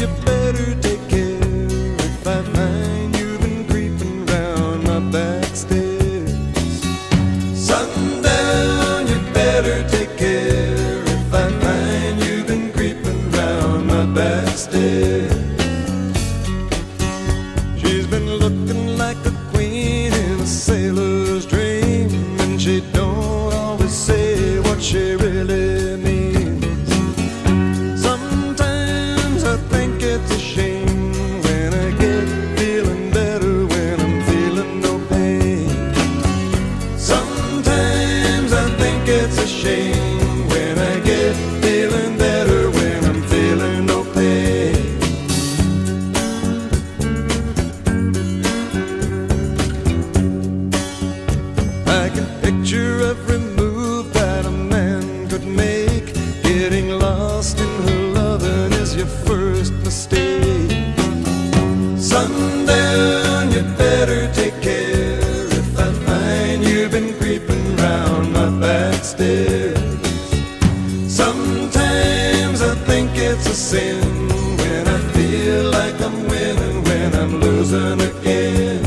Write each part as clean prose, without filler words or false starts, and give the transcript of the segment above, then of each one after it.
you better take care if I find you've been creeping round my back stairs. Sundown, you better take care if I find you've been creeping round my back stairs. She's been looking like a queen in a sailor's dream, and she don't always say what she really means. Sometimes I think it's a shame when I get feeling better when I'm feeling no pain. Sometimes I think it's a shame when I get feeling better when I'm feeling no pain. I can picture every move that a man could make. Getting lost in her loving is your first mistake. Sundown, you better take care if I find you've been creeping round my back stairs. Sometimes I think it's a sin when I feel like I'm winning when I'm losing again.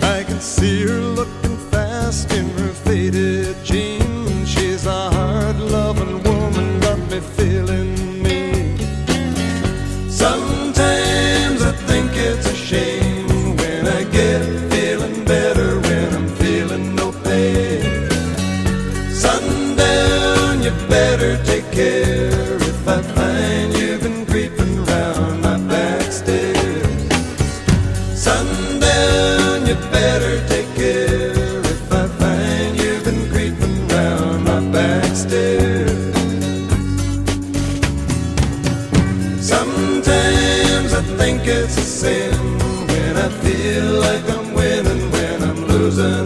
I can see her looking fast in her faded jeans. She's a hard-loving woman, got me feeling mean. Sometimes I think it's a shame when I get feeling better when I'm feeling no pain. Sundown, you better take care if I find you've been creeping round my back stairs. Sundown, you better take care if I find you've been creeping round my back stairs. Sometimes I think it's a sin when I feel like I'm winning when I'm losing